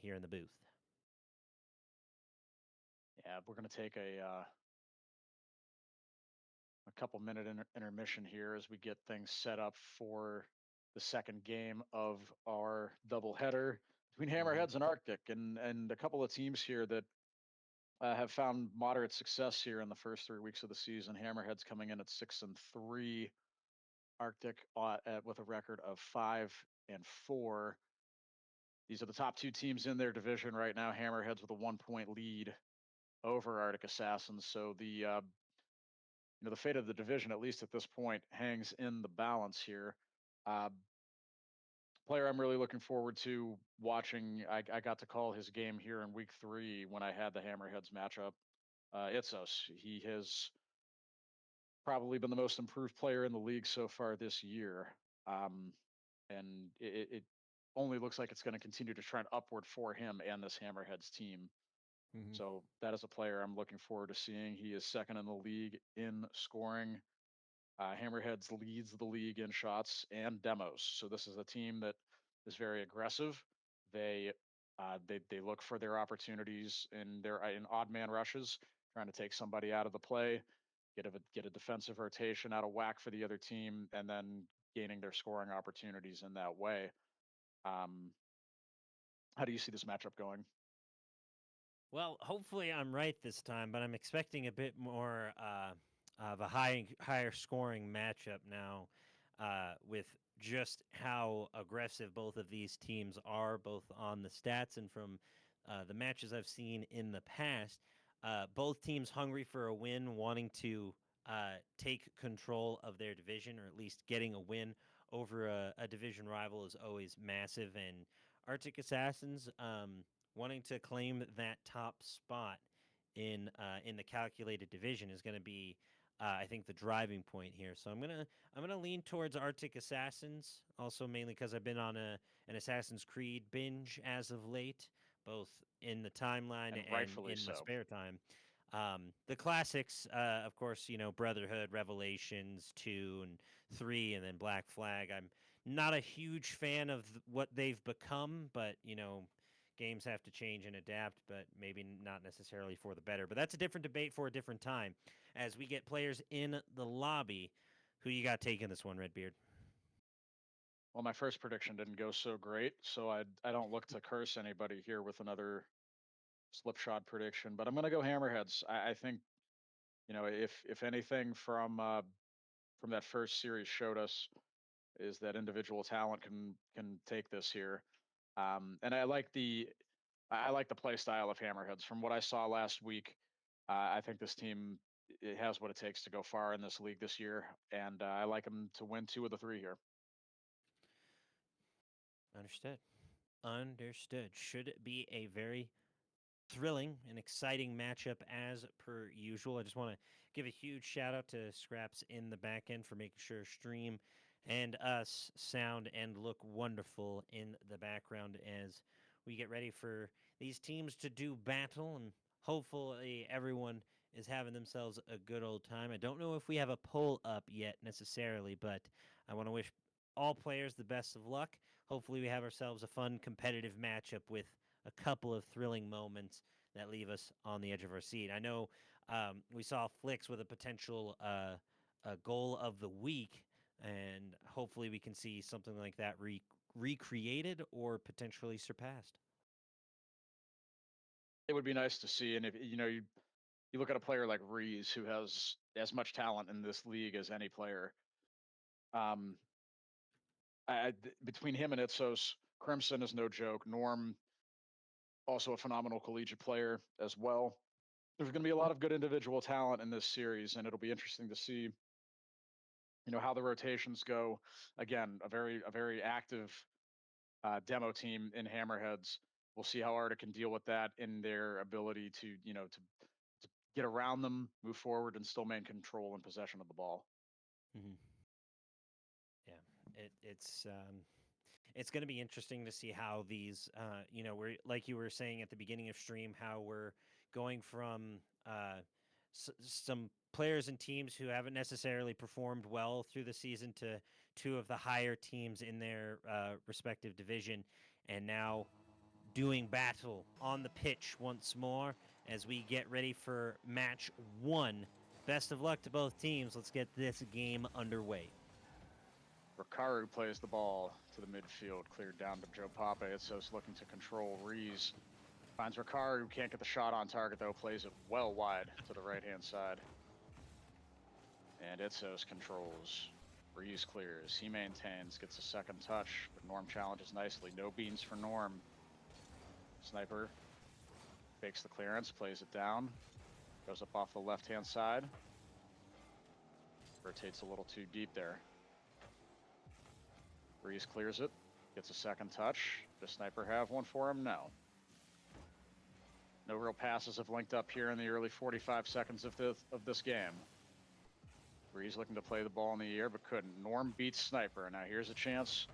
here in the booth. Yeah, we're going to take a couple minute intermission here as we get things set up for the second game of our doubleheader between Hmm. Hammerheads and Arctic, and a couple of teams here that have found moderate success here in the first 3 weeks of the season. Hammerheads coming in at 6-3, Arctic with a record of 5-4. These are the top two teams in their division right now. Hammerheads with a 1 point lead over Arctic Assassins. So the fate of the division, at least at this point, hangs in the balance here. Uh, Player I'm really looking forward to watching. I got to call his game here in week 3 when I had the Hammerheads matchup. Itzos. He has probably been the most improved player in the league so far this year. Um, and it only looks like it's going to continue to trend upward for him and this Hammerheads team. Hmm. So that is a player I'm looking forward to seeing. He is second in the league in scoring. Hammerheads leads the league in shots and demos. So this is a team that is very aggressive. They they look for their opportunities in odd man rushes, trying to take somebody out of the play, get a defensive rotation out of whack for the other team, and then gaining their scoring opportunities in that way. Um, how do you see this matchup going? Well, hopefully I'm right this time, but I'm expecting a bit more of a higher scoring matchup now, with just how aggressive both of these teams are, both on the stats and from the matches I've seen in the past. Both teams hungry for a win, wanting to take control of their division, or at least getting a win over a division rival is always massive. And Arctic Assassins, wanting to claim that top spot in the calculated division is going to be, I think, the driving point here. So I'm gonna lean towards Arctic Assassins, also mainly because I've been on an Assassin's Creed binge as of late, both in the timeline And and rightfully in my so. spare time. The classics, of course, Brotherhood, Revelations 2 and 3, and then Black Flag. I'm not a huge fan of what they've become, but games have to change and adapt, but maybe not necessarily for the better. But that's a different debate for a different time. As we get players in the lobby, who you got taking this one, Redbeard? Well, my first prediction didn't go so great, so I don't look to curse anybody here with another slipshod prediction, but I'm going to go Hammerheads. I think if anything from that first series showed us is that individual talent can take this here, and I like the play style of Hammerheads. From what I saw last week, I think this team it has what it takes to go far in this league this year, and I like them to win 2 of the 3 here. Understood. Understood. Should be a very thrilling and exciting matchup as per usual. I just want to give a huge shout out to Scraps in the back end for making sure stream and us sound and look wonderful in the background as we get ready for these teams to do battle, and hopefully everyone is having themselves a good old time. I don't know if we have a poll up yet necessarily, but I want to wish all players the best of luck. Hopefully we have ourselves a fun competitive matchup with a couple of thrilling moments that leave us on the edge of our seat. I know we saw Flicks with a potential a goal of the week, and hopefully we can see something like that recreated or potentially surpassed. It would be nice to see, and if you look at a player like Reese, who has as much talent in this league as any player. Um, Between him and Itzos, Crimson is no joke. Norm, also a phenomenal collegiate player as well. There's going to be a lot of good individual talent in this series, and it'll be interesting to see, how the rotations go. Again, a very active demo team in Hammerheads. We'll see how Arctic can deal with that in their ability to get around them, move forward, and still maintain control and possession of the ball. Hmm. Yeah, it's going to be interesting to see how these, we're like you were saying at the beginning of stream, how we're going from some players and teams who haven't necessarily performed well through the season to two of the higher teams in their respective division, and now doing battle on the pitch once more as we get ready for match 1. Best of luck to both teams. Let's get this game underway. Rakaru plays the ball to the midfield, cleared down to Joe Papa. Itsos looking to control. Rees finds Rakaru, can't get the shot on target though, plays it well wide to the right-hand side. And Itsos controls. Rees clears, he maintains, gets a second touch, but Norm challenges nicely. No beans for Norm. Sniper fakes the clearance, plays it down, goes up off the left-hand side. Rotates a little too deep there. Rees clears it, gets a second touch. Does Sniper have one for him? No. No real passes have linked up here in the early 45 seconds of this game. Rees looking to play the ball in the air, but couldn't. Norm beats Sniper. Now here's a chance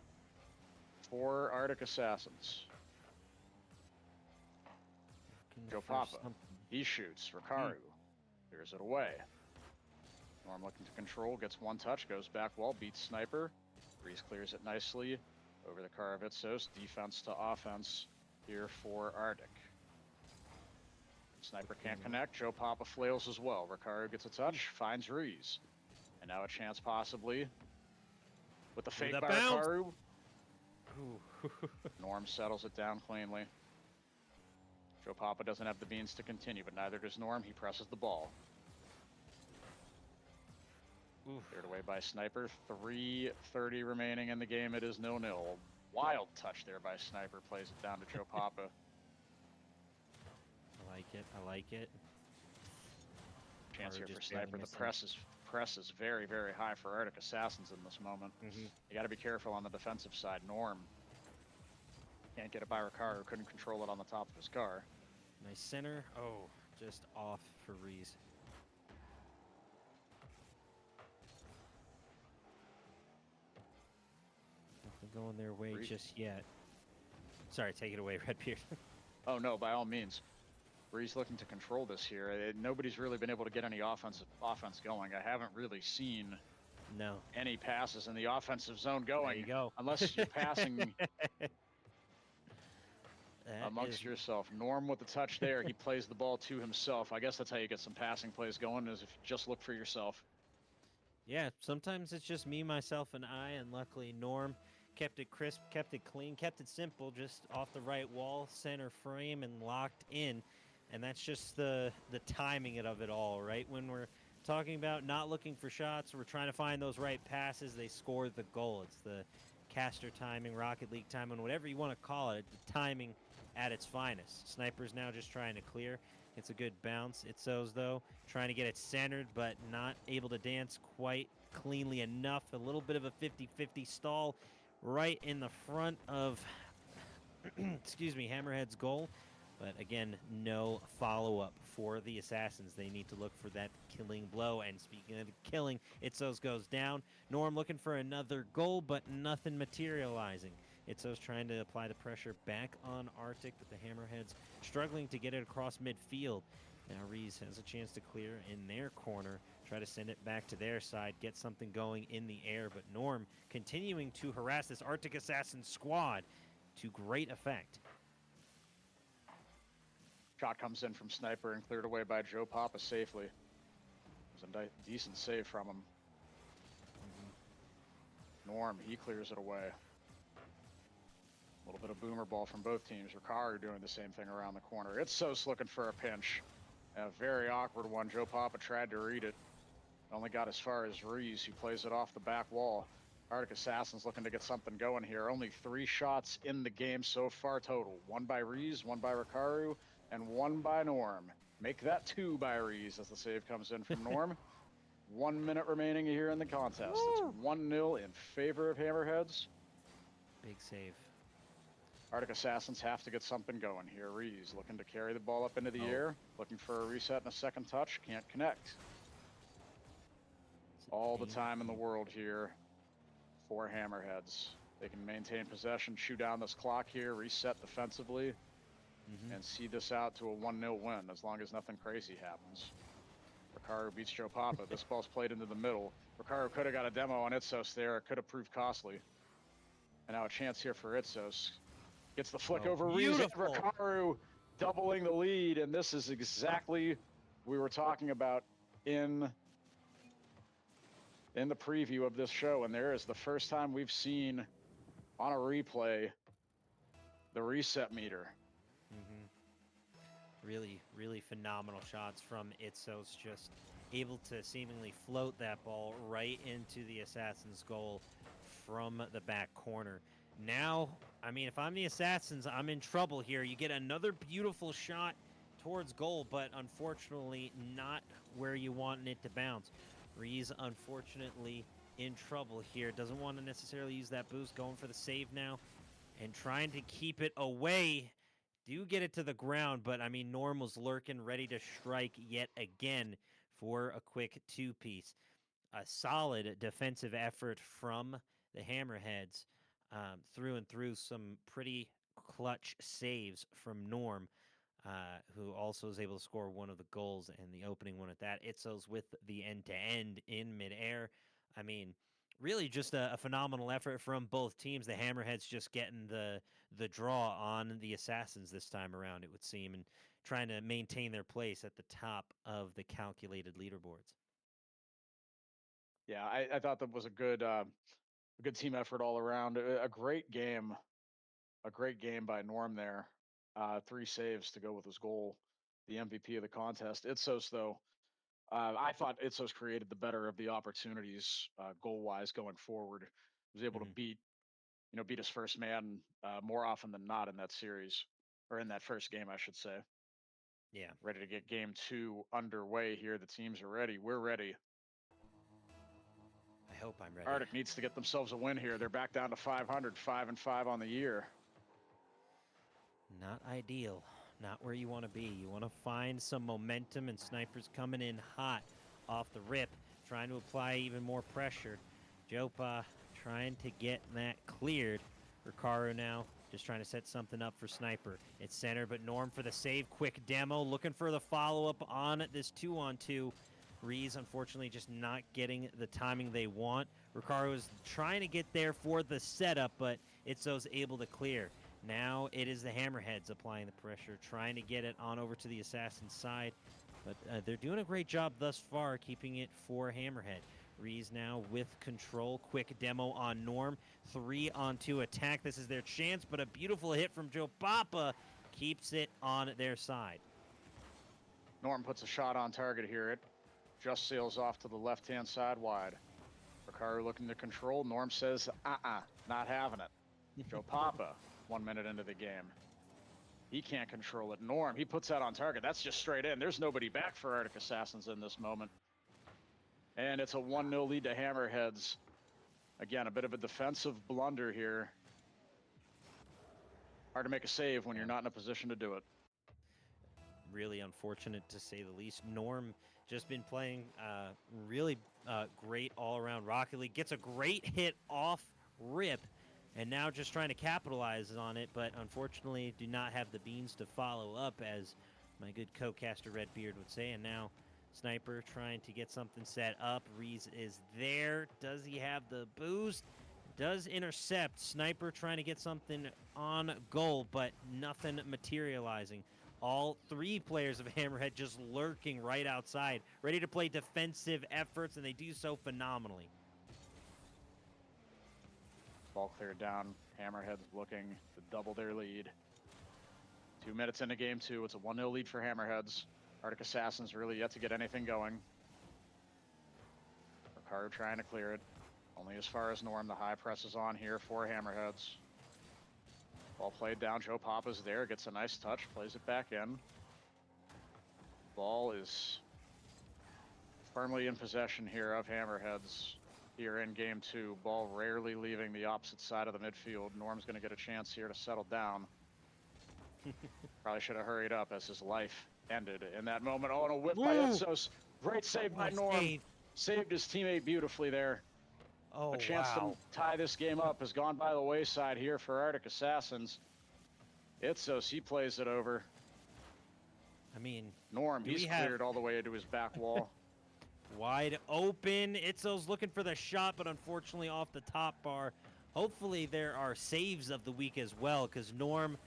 for Arctic Assassins. Joe Papa, he shoots. Rakaru clears it away. Norm looking to control, gets one touch, goes back wall, beats Sniper. Rees clears it nicely over the car of Itsos. Defense to offense here for Arctic. Sniper can't connect. Joe Papa flails as well. Rakaru gets a touch, finds Rees. And now a chance possibly with the fake by Rakaru. Norm settles it down cleanly. Joe Papa doesn't have the beans to continue, but neither does Norm. He presses the ball. Cleared away by Sniper. 3:30 remaining in the game. It is 0-0. Wild touch there by Sniper. Plays it down to Joe Papa. I like it. I like it. Chance here for Sniper. The press is very, very high for Arctic Assassins in this moment. You got to be careful on the defensive side. Norm can't get it by Rakaru. Couldn't control it on the top of his car. Nice center. Oh, just off for Rees. Nothing going their way just yet. Sorry, take it away, Redbeard. Oh, no, by all means. Rees looking to control this here. Nobody's really been able to get any offense going. I haven't really seen any passes in the offensive zone going. There you go. Unless you're passing amongst yourself. Norm with the touch there. He plays the ball to himself. I guess that's how you get some passing plays going, is if you just look for yourself. Yeah, sometimes it's just me, myself, and I, and luckily Norm kept it crisp, kept it clean, kept it simple, just off the right wall, center frame, and locked in. And that's just the timing of it all, right? When we're talking about not looking for shots, we're trying to find those right passes. They score the goal. It's the caster timing, Rocket League timing, whatever you want to call it, the timing at its finest. Sniper's now just trying to clear. It's a good bounce. Itsos, though, trying to get it centered, but not able to dance quite cleanly enough. A little bit of a 50-50 stall right in the front of, excuse me, Hammerheads' goal. But again, no follow-up for the Assassins. They need to look for that killing blow. And speaking of killing, Itsos goes down. Norm looking for another goal, but nothing materializing. Itsos trying to apply the pressure back on Arctic, but the Hammerheads struggling to get it across midfield. Now Rees has a chance to clear in their corner, try to send it back to their side, get something going in the air. But Norm continuing to harass this Arctic Assassin squad to great effect. Shot comes in from Sniper and cleared away by Joe Papa safely. It was a decent save from him. Norm, he clears it away. A little bit of boomer ball from both teams. Rakaru doing the same thing around the corner. Itsos looking for a pinch. And a very awkward one. Joe Papa tried to read it. Only got as far as Rees, who plays it off the back wall. Arctic Assassins looking to get something going here. Only 3 shots in the game so far total. 1 by Rees, 1 by Rakaru, and 1 by Norm. Make that 2 by Rees as the save comes in from Norm. 1 minute remaining here in the contest. Woo! It's 1-0 in favor of Hammerheads. Big save. Arctic Assassins have to get something going here. Rees looking to carry the ball up into the air. Looking for a reset and a second touch. Can't connect. All the time in the world here for Hammerheads. They can maintain possession, chew down this clock here, reset defensively, and see this out to a 1-0 win as long as nothing crazy happens. Rakaru beats Joe Papa. This ball's played into the middle. Rakaru could have got a demo on Itsos there. It could have proved costly. And now a chance here for Itsos. Gets the flick Oh, over Reese and beautiful. Rikaru doubling the lead. And this is exactly we were talking about in the preview of this show. And there is the first time we've seen on a replay the reset meter. Mm-hmm. Really, really phenomenal shots from Itsos, just able to seemingly float that ball right into the Assassin's goal from the back corner. Now, I mean, if I'm the Assassins, I'm in trouble here. You get another beautiful shot towards goal, but unfortunately not where you want it to bounce. Reese, unfortunately, in trouble here. Doesn't want to necessarily use that boost, going for the save now and trying to keep it away. Do get it to the ground, but I mean, Norm was lurking, ready to strike yet again for a quick two-piece. A solid defensive effort from the Hammerheads, through and through. Some pretty clutch saves from Norm, who also is able to score one of the goals and the opening one at that. Itsos with the end-to-end in midair. I mean, really just a phenomenal effort from both teams. The Hammerheads just getting the draw on the Assassins this time around, it would seem, and trying to maintain their place at the top of the calculated leaderboards. Yeah, I thought that was a good team effort all around. A great game, by Norm there. 3 saves to go with his goal, the MVP of the contest. Itsos, though, I thought Itsos created the better of the opportunities goal wise going forward. Was able to Hmm. beat his first man more often than not in that series, or in that first game, I should say. Yeah, Ready to get game 2 underway here. The teams are ready. We're ready. I hope I'm ready. Arctic needs to get themselves a win here. They're back down to 500, 5-5 on the year. Not ideal. Not where you want to be. You want to find some momentum, and Sniper's coming in hot off the rip, trying to apply even more pressure. Jopa trying to get that cleared. Rikaru now just trying to set something up for Sniper. It's center, but Norm for the save. Quick demo, looking for the follow-up on this 2-on-2. Reese, unfortunately, just not getting the timing they want. Rikaru is trying to get there for the setup, but Itzo's able to clear. Now it is the Hammerheads applying the pressure, trying to get it on over to the Assassin's side. But they're doing a great job thus far keeping it for Hammerhead. Reese now with control. Quick demo on Norm. 3-on-2 attack. This is their chance, but a beautiful hit from Joe Papa keeps it on their side. Norm puts a shot on target here. It just sails off to the left-hand side wide. Rikaru looking to control. Norm says, not having it. Joe Papa, 1 minute into the game. He can't control it. Norm, he puts that on target. That's just straight in. There's nobody back for Arctic Assassins in this moment. And it's a 1-0 lead to Hammerheads. Again, a bit of a defensive blunder here. Hard to make a save when Yeah. you're not in a position to do it. Really unfortunate to say the least. Norm just been playing really great all around Rocket League. Gets a great hit off rip, and now just trying to capitalize on it, but unfortunately do not have the beans to follow up, as my good co-caster Redbeard would say. And now Sniper trying to get something set up. Reese is there. Does he have the boost? Does intercept. Sniper trying to get something on goal, but nothing materializing. All 3 players of Hammerhead just lurking right outside, ready to play defensive efforts, and they do so phenomenally. Ball cleared down. Hammerheads looking to double their lead. 2 minutes into game 2. It's a 1-0 lead for Hammerheads. Arctic Assassins really yet to get anything going. Rikaru trying to clear it. Only as far as Norm. The high press is on here for Hammerheads. Ball played down. Joe Papa's there. Gets a nice touch. Plays it back in. Ball is firmly in possession here of Hammerheads here in game 2. Ball rarely leaving the opposite side of the midfield. Norm's going to get a chance here to settle down. Probably should have hurried up as his life ended in that moment. Oh, and a whip by Itsos. Great save by Norm. Save. Saved his teammate beautifully there. Oh, A chance wow. to tie this game up has gone by the wayside here for Arctic Assassins. Itsos, he plays it over. I mean, Norm, do he's we have cleared all the way into his back wall. wide open? Itzo's looking for the shot, but unfortunately off the top bar. Hopefully, there are saves of the week as well, because Norm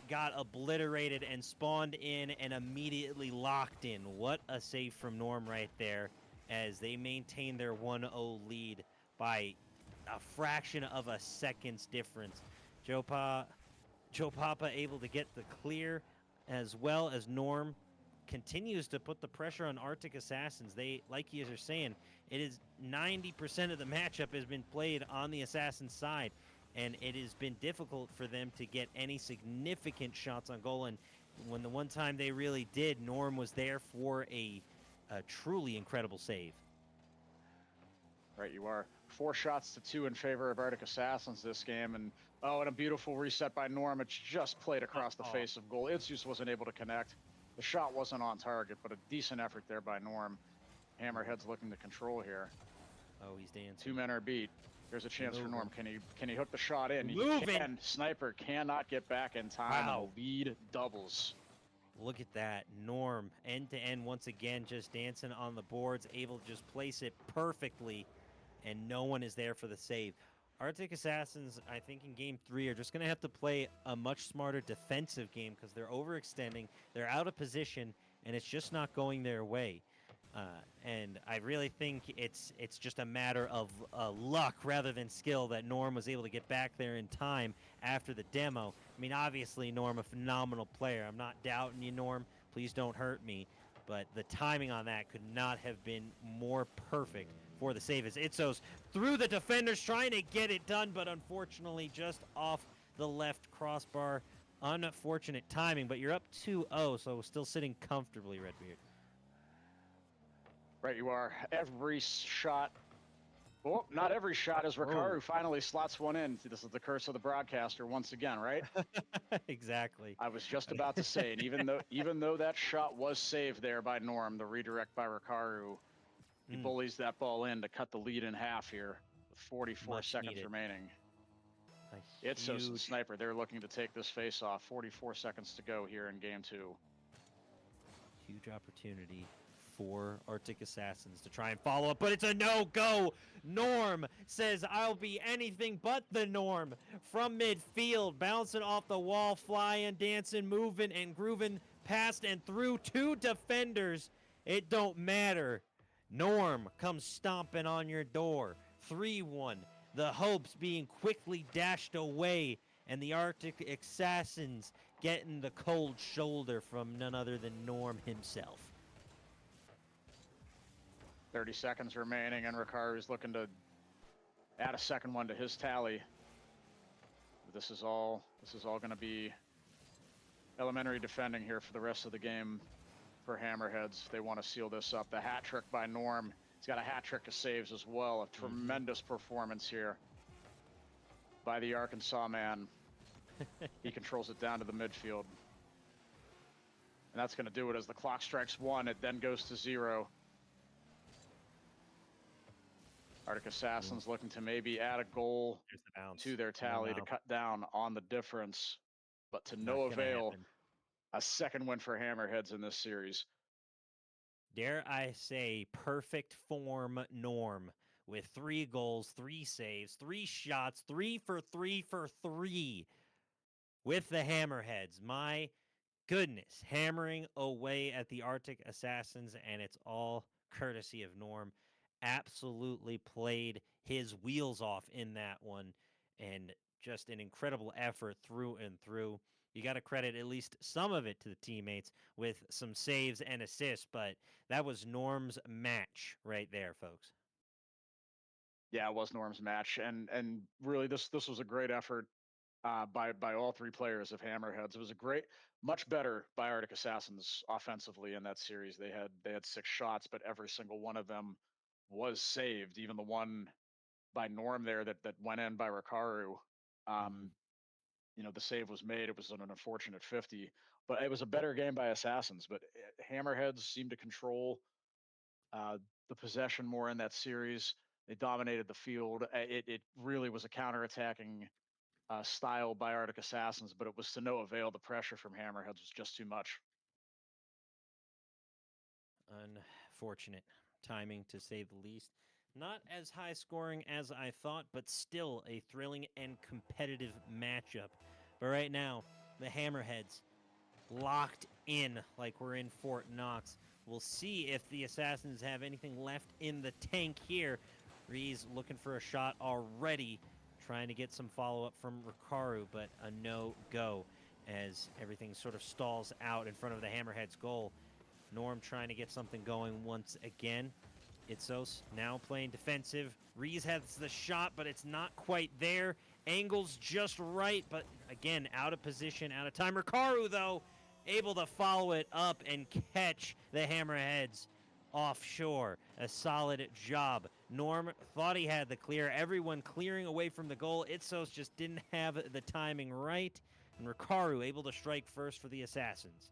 got obliterated and spawned in and immediately locked in. What a save from Norm right there, as they maintain their 1-0 lead by a fraction of a second's difference. Joe, Joe Papa able to get the clear, as well as Norm continues to put the pressure on Arctic Assassins. They, like you are saying, it is 90% of the matchup has been played on the Assassin side, and it has been difficult for them to get any significant shots on goal. And when the one time they really did, Norm was there for a truly incredible save. Right, you are 4 shots to 2 in favor of Arctic Assassins this game, and a beautiful reset by Norm. It's just played across the face of goal. It just wasn't able to connect. The shot wasn't on target, but a decent effort there by Norm. Hammerheads looking to control here. Oh, he's dancing. 2 men are beat. There's a chance for Norm. Can he hook the shot in? Moving. He can. Sniper cannot get back in time, Wow. and the lead doubles. Look at that. Norm, end to end, once again, just dancing on the boards, able to just place it perfectly, and no one is there for the save. Arctic Assassins, I think in game 3, are just going to have to play a much smarter defensive game because they're overextending, they're out of position, and it's just not going their way. And I really think it's just a matter of luck rather than skill that Norm was able to get back there in time after the demo. I mean, obviously, Norm, a phenomenal player. I'm not doubting you, Norm. Please don't hurt me. But the timing on that could not have been more perfect for the save. As Itzos through the defenders trying to get it done, but unfortunately just off the left crossbar. Unfortunate timing, but you're up 2-0, so still sitting comfortably, Redbeard. Right, you are. Every shot. Well, not every shot as Ricard, who finally slots one in. This is the curse of the broadcaster once again, right? Exactly. I was just about to say, and even though that shot was saved there by Norm, the redirect by Ricard, he bullies that ball in to cut the lead in half here with 44 seconds remaining. It's Itzos Sniper. They're looking to take this face off. 44 seconds to go here in game 2. Huge opportunity for Arctic Assassins to try and follow up, but it's a no-go. Norm says, I'll be anything but the Norm from midfield, bouncing off the wall, flying, dancing, moving, and grooving past and through 2 defenders. It don't matter. Norm comes stomping on your door. 3-1. The hopes being quickly dashed away, and the Arctic Assassins getting the cold shoulder from none other than Norm himself. 30 seconds remaining, and Ricard is looking to add a second one to his tally. This is all going to be elementary defending here for the rest of the game for Hammerheads. They want to seal this up. The hat trick by Norm. He's got a hat trick of saves as well. A tremendous performance here by the Arkansas man. He controls it down to the midfield. And that's going to do it as the clock strikes 1. It then goes to 0. Arctic Assassins looking to maybe add a goal to their tally to cut down on the difference. But to no avail, a second win for Hammerheads in this series. Dare I say, perfect form Norm with 3 goals, 3 saves, 3 shots, 3 for 3 for 3 with the Hammerheads. My goodness, hammering away at the Arctic Assassins, and it's all courtesy of Norm. Absolutely played his wheels off in that one, and just an incredible effort through and through. You got to credit at least some of it to the teammates with some saves and assists, but that was Norm's match right there, folks. Yeah, it was Norm's match, and really this was a great effort by all 3 players of Hammerheads. It was a great, much better by Arctic Assassins offensively in that series. They had 6 shots, but every single one of them was saved. Even the one by Norm there that went in by Rikaru. The save was made. It was an unfortunate 50, but it was a better game by Assassins. But Hammerheads seemed to control the possession more in that series. They dominated the field. It really was a counterattacking style by Arctic Assassins, but it was to no avail. The pressure from Hammerheads was just too much. Unfortunate timing, to say the least. Not as high scoring as I thought, but still a thrilling and competitive matchup. But right now, the Hammerheads locked in like we're in Fort Knox. We'll see if the Assassins have anything left in the tank here. Rees looking for a shot already, trying to get some follow-up from Rikaru, but a no-go as everything sort of stalls out in front of the Hammerheads' goal. Norm trying to get something going once again. Itzos now playing defensive. Rees has the shot, but it's not quite there. Angles just right, but again, out of position, out of time. Rikaru, though, able to follow it up and catch the Hammerheads offshore. A solid job. Norm thought he had the clear. Everyone clearing away from the goal. Itzos just didn't have the timing right. And Rikaru able to strike first for the Assassins.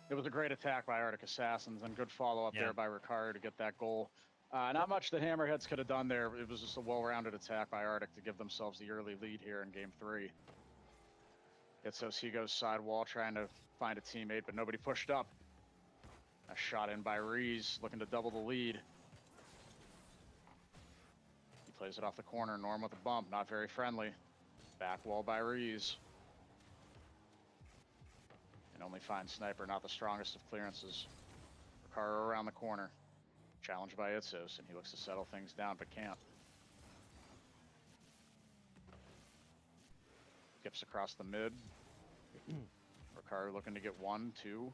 It was a great attack by Arctic Assassins and good follow-up there by Ricard to get that goal. Not much the Hammerheads could have done there. It was just a well-rounded attack by Arctic to give themselves the early lead here in Game 3. Itzos, he goes sidewall trying to find a teammate, but nobody pushed up. A shot in by Rees, looking to double the lead. He plays it off the corner. Norm with a bump, not very friendly. Back wall by Rees. And only finds Sniper, not the strongest of clearances. Ricaro around the corner. Challenged by Itzos, and he looks to settle things down, but can't. Skips across the mid. Ricaro looking to get 1, 2.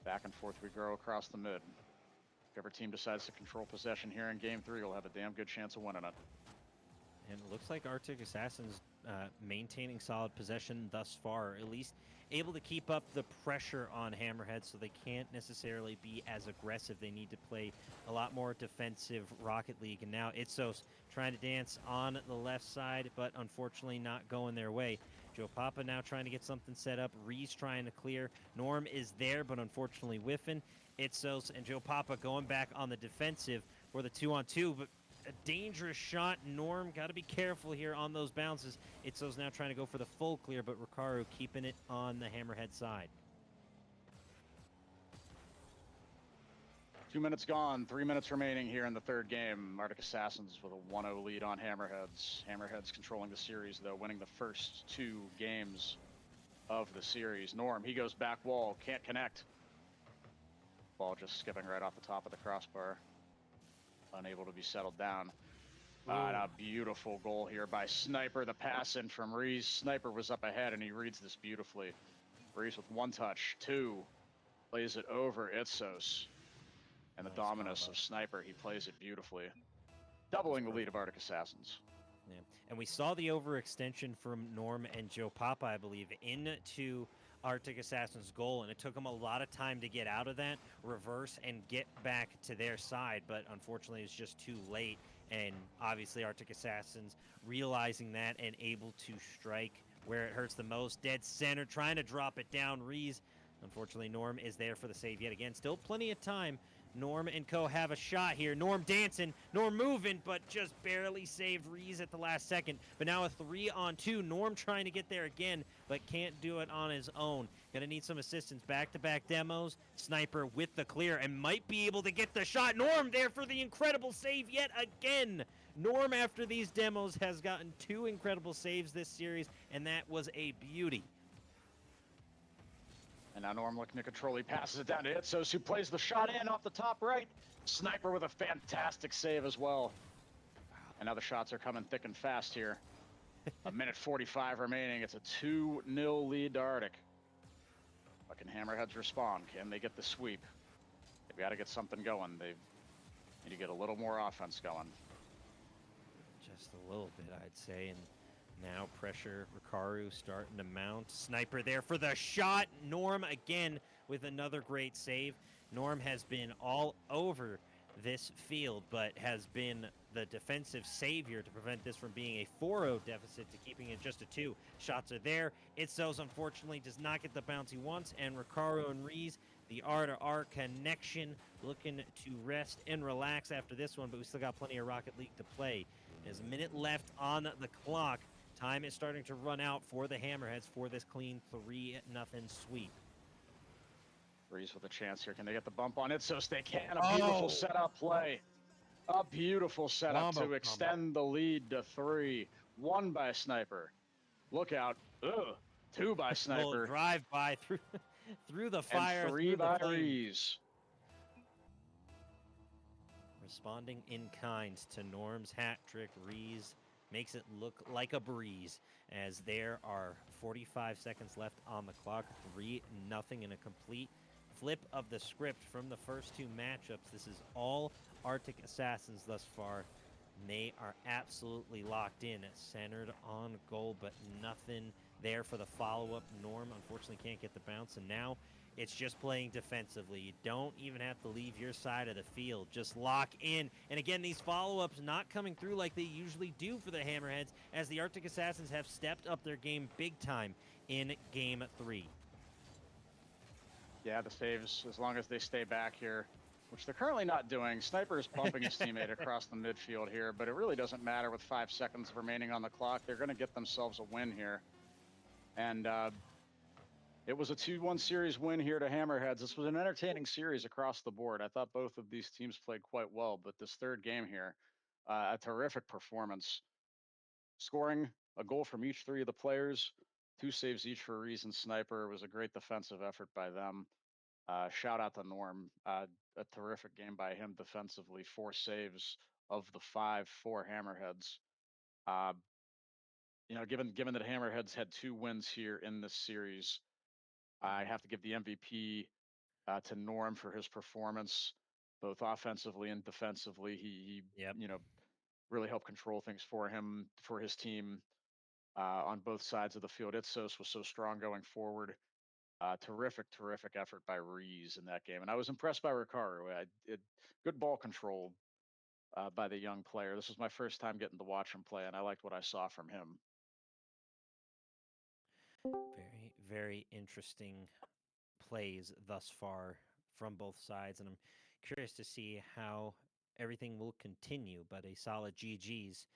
Back and forth we go across the mid. Whichever team decides to control possession here in Game 3 will have a damn good chance of winning it. And it looks like Arctic Assassins maintaining solid possession thus far, at least able to keep up the pressure on Hammerhead, so they can't necessarily be as aggressive. They need to play a lot more defensive Rocket League. And now Itzos trying to dance on the left side, but unfortunately not going their way. Joe Papa now trying to get something set up. Rees trying to clear. Norm is there, but unfortunately whiffing. Itzos and Joe Papa going back on the defensive for the 2-on-2, but a dangerous shot. Norm got to be careful here on those bounces. Itzos now trying to go for the full clear, but Rikaru keeping it on the Hammerhead side. 2 minutes gone, 3 minutes remaining here in the third game. Arctic Assassins with a 1-0 lead on Hammerheads. Hammerheads controlling the series, though, winning the first 2 games of the series. Norm, he goes back wall, can't connect. Ball just skipping right off the top of the crossbar. Unable to be settled down. And a beautiful goal here by Sniper. The pass in from Rees. Sniper was up ahead, and he reads this beautifully. Rees with 1 touch, 2. Plays it over Itzos. And the dominance of Sniper, he plays it beautifully. Doubling the lead of Arctic Assassins. Yeah. And we saw the overextension from Norm and Joe Papa, I believe, into Arctic Assassin's goal, and it took them a lot of time to get out of that, reverse, and get back to their side, but unfortunately it was just too late, and obviously Arctic Assassins realizing that and able to strike where it hurts the most. Dead center, trying to drop it down. Rees, unfortunately Norm is there for the save yet again. Still plenty of time. Norm and co have a shot here. Norm dancing, Norm moving, but just barely saved Rees at the last second. But now a 3-on-2. Norm trying to get there again, but can't do it on his own. Gonna need some assistance. Back-to-back demos. Sniper with the clear and might be able to get the shot. Norm there for the incredible save yet again. Norm, after these demos, has gotten 2 incredible saves this series, and that was a beauty. And now Norm looking to control. He passes it down to Itzos, who plays the shot in off the top right. Sniper with a fantastic save as well. And now the shots are coming thick and fast here. 1:45 remaining. It's a 2-0 lead to Arctic. But can Hammerheads respond? Can they get the sweep? They've got to get something going. They need to get a little more offense going. Just a little bit, I'd say. And now pressure, Rikaru starting to mount. Sniper there for the shot. Norm again with another great save. Norm has been all over this field, but has been the defensive savior to prevent this from being a 4-0 deficit to keeping it just a 2. Shots are there. Itzos, unfortunately, does not get the bounce he wants, and Ricaro and Rees, the R-to-R connection, looking to rest and relax after this one, but we still got plenty of Rocket League to play. There's a minute left on the clock. Time is starting to run out for the Hammerheads for this clean 3-0 sweep. Reese with a chance here. Can they get the bump on it? So they can. A beautiful Oh, setup play. A beautiful setup combo, to combo. extend the lead to 3. 1 by Sniper. Look out. Ugh. 2 by Little Sniper. drive by through through the And fire, 3 through the by flames. Reese. Responding in kind to Norm's hat trick, Reese makes it look like a breeze as there are 45 seconds left on the clock. 3-0 in a complete flip of the script from the first two matchups. This is all Arctic Assassins thus far. And they are absolutely locked in, centered on goal, but nothing there for the follow-up. Norm unfortunately can't get the bounce, and now it's just playing defensively. You don't even have to leave your side of the field. Just lock in. And again, these follow-ups not coming through like they usually do for the Hammerheads, as the Arctic Assassins have stepped up their game big time in Game 3. Yeah, the saves, as long as they stay back here, which they're currently not doing. Sniper is bumping his teammate across the midfield here, but it really doesn't matter with 5 seconds remaining on the clock. They're going to get themselves a win here. And it was a 2-1 series win here to Hammerheads. This was an entertaining series across the board. I thought both of these teams played quite well, but this third game here, a terrific performance. Scoring a goal from each 3 of the players, 2 saves each for Reese and Sniper. It was a great defensive effort by them. Shout out to Norm. A terrific game by him defensively. 4 saves of the 5 for Hammerheads. Uh, given that Hammerheads had 2 wins here in this series, I have to give the MVP to Norm for his performance, both offensively and defensively. He Yep. really helped control things for him, for his team on both sides of the field. Itsos was so strong going forward. Terrific effort by Reese in that game, and I was impressed by Ricardo. Good ball control by the young player. This was my first time getting to watch him play, and I liked what I saw from him. Very, very interesting plays thus far from both sides, and I'm curious to see how everything will continue. But a solid GG's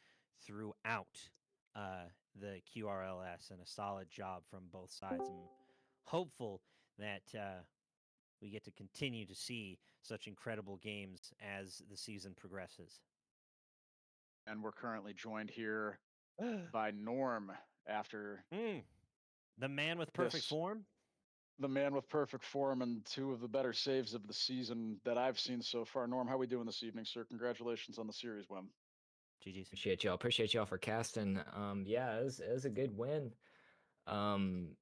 throughout the QRLS, and a solid job from both sides. I'm hopeful that we get to continue to see such incredible games as the season progresses. And we're currently joined here by Norm after Mm, the man with perfect this. form. The man with perfect form and 2 of the better saves of the season that I've seen so far. Norm, how are we doing this evening, sir? Congratulations on the series win. GG's. Appreciate y'all for casting. Yeah, it was a good win. Um,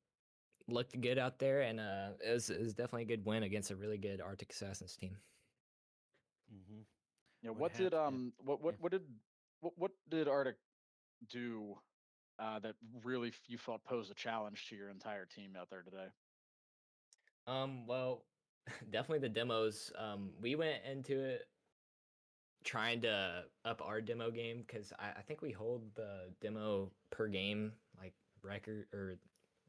Looked good out there, and it was definitely a good win against a really good Arctic Assassins team. Mm-hmm. Yeah, Would have to. Yeah. what did Arctic do that really you felt posed a challenge to your entire team out there today? Well, definitely the demos. We went into it trying to up our demo game because I think we hold the demo per game like record or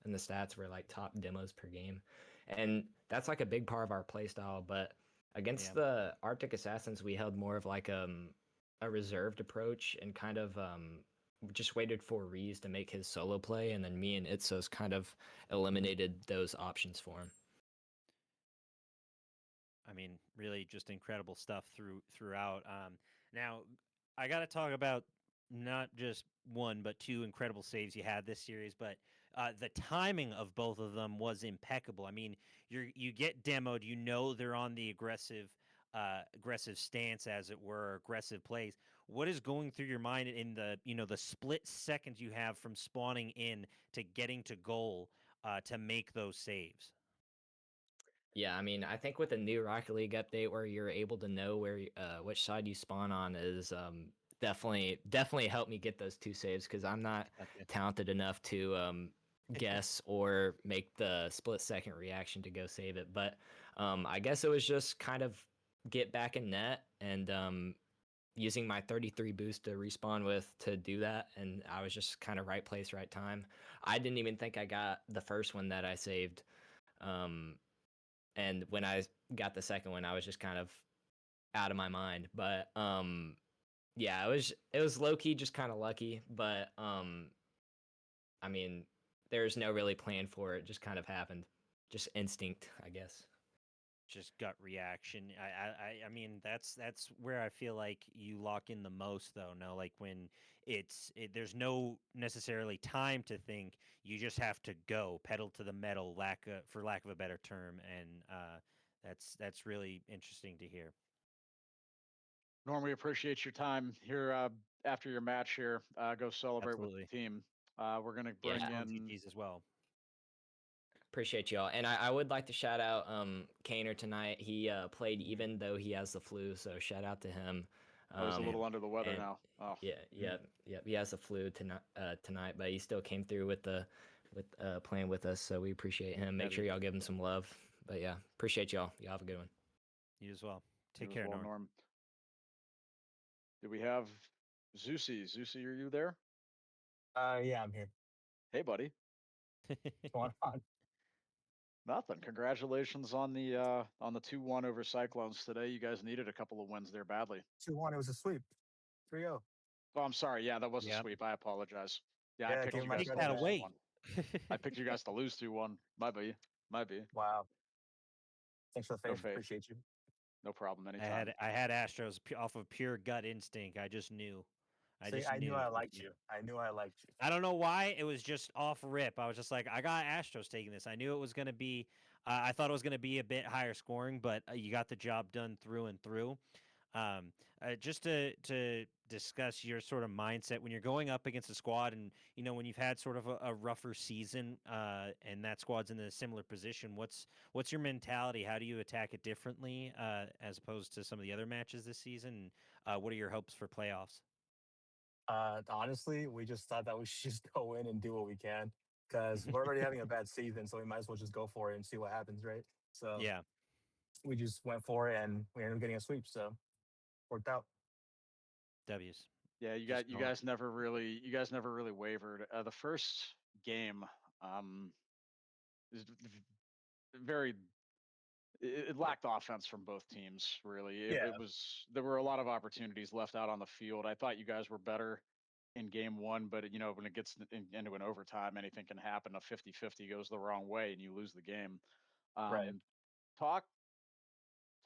in the stats we're like top demos per game, and that's like a big part of our play style. But against Yeah. the Arctic Assassins, we held more of like a reserved approach and kind of just waited for Reese to make his solo play, and then me and Itsos kind of eliminated those options for him. I mean, really just incredible stuff throughout. Now, I got to talk about not just one but two incredible saves you had this series, but the timing of both of them was impeccable. I mean, you get demoed, you know they're on the aggressive stance, as it were, aggressive plays. What is going through your mind in the split seconds you have from spawning in to getting to goal to make those saves? Yeah, I mean, I think with the new Rocket League update where you're able to know which side you spawn on is definitely helped me get those 2 saves because I'm not Gotcha. talented enough to guess or make the split-second reaction to go save it. But I guess it was just kind of get back in net and using my 33 boost to respawn with to do that, and I was just kind of right place, right time. I didn't even think I got the first one that I saved. Um, and when I got the second one, I was just kind of out of my mind. But yeah, it was low key, just kind of lucky. But I mean, there's no really plan for it; just kind of happened, just instinct, I guess. just gut reaction. I mean that's where I feel like you lock in the most though. No, like when there's no necessarily time to think. You just have to go pedal to the metal, for lack of a better term, and that's really interesting to hear. Norm, we appreciate your time here after your match here. Go celebrate with Absolutely. the team. We're going to Yeah. bring On in. GGs as well. Appreciate y'all. And I would like to shout out Kaner tonight. He played Mhm. even though he has the flu, so shout out to him. Oh, he's a Damn. little under the weather And now. Oh, yeah, yeah, yeah. He has the flu tonight, but he still came through with playing with us. So we appreciate him. Make sure W. y'all give him some love. But yeah, appreciate y'all. Y'all have a good one. You as well. Take you as care, well, Norm. Norm. Do we have Zeusy? Zeusy, are you there? Yeah, I'm here. Hey, buddy. What's going on? Nothing. Congratulations on the 2-1 over Cyclones today. You guys needed a couple of wins there badly. 2-1. It was a sweep. 3-0. Oh, I'm sorry. Yeah, that was a Yep. sweep. I apologize. Yeah, I Yeah, picked give you him my guys Take to credit, that lose man. away. 2-1. I picked you guys to lose 2-1. Might be. Might be. Wow. Thanks for the No favor. faith. Appreciate you. No problem. I Anytime. had Astros off of pure gut instinct. I just knew. I See, just I knew knew I it was liked you. I knew I liked you. I don't know why. It was just off rip. I was just like, I got Astros taking this. I knew it was going to be. I thought it was going to be a bit higher scoring, but you got the job done through and through. Um, just to discuss your sort of mindset when you're going up against a squad, and when you've had sort of a rougher season, and that squad's in a similar position. What's your mentality? How do you attack it differently, as opposed to some of the other matches this season? What are your hopes for playoffs? Honestly, we just thought that we should just go in and do what we can because we're already having a bad season, so we might as well just go for it and see what happens, right? So Yeah, we just went for it and we ended up getting a sweep. So worked out. W's. Yeah, Just you going. guys never really wavered. The first game is very it lacked offense from both teams. Really, Yeah, it was there were a lot of opportunities left out on the field. I thought you guys were better in game one, but when it gets into an overtime, anything can happen. A 50-50 goes the wrong way and you lose the game. right. Um, talk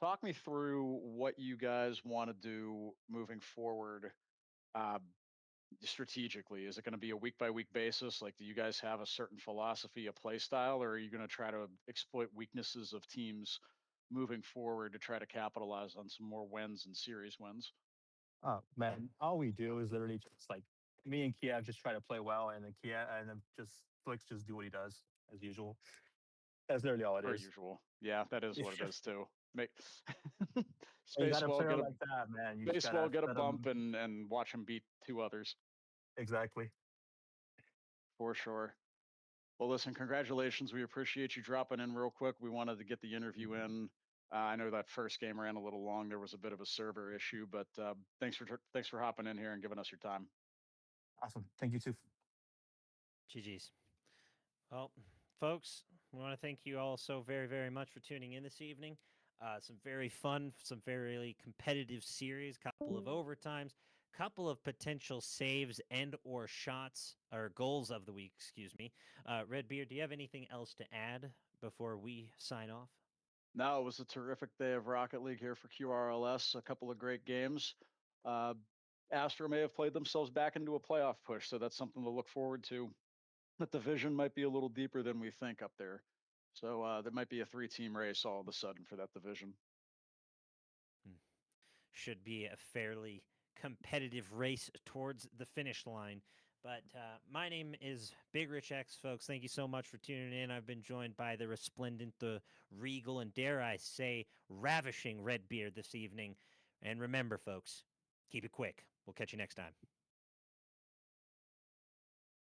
talk me through what you guys want to do moving forward. Uh, Strategically, is it going to be a week by week basis? Like, do you guys have a certain philosophy, a play style, or are you going to try to exploit weaknesses of teams moving forward to try to capitalize on some more wins and series wins? Oh man, all we do is literally just like me and Kiev just try to play well, and then Kiev and then just Flicks just do what he does as usual. That's literally all it Per is. usual. Yeah, that is what it is too. Make When you got a Spacewell player get a like that, man, you just Spacewell gotta get a let bump him and watch him beat two others exactly. for sure. Well, listen, congratulations. We appreciate you dropping in real quick. We wanted to get the interview in. I know that first game ran a little long. There was a bit of a server issue, but thanks for hopping in here and giving us your time. Awesome. Thank you too. GG's. Well, folks, we want to thank you all so very, very much for tuning in this evening. Some very fun, some very competitive series, couple of overtimes, couple of potential saves and or shots or goals of the week, excuse me. Redbeard, do you have anything else to add before we sign off? No, it was a terrific day of Rocket League here for QRLS. A couple of great games. Uh, Astro may have played themselves back into a playoff push, so that's something to look forward to. The division might be a little deeper than we think up there. So there might be a three-team race all of a sudden for that division. Should be a fairly competitive race towards the finish line. But my name is Big Rich X, folks. Thank you so much for tuning in. I've been joined by the resplendent, the regal, and dare I say, ravishing Redbeard this evening. And remember, folks, keep it quick. We'll catch you next time.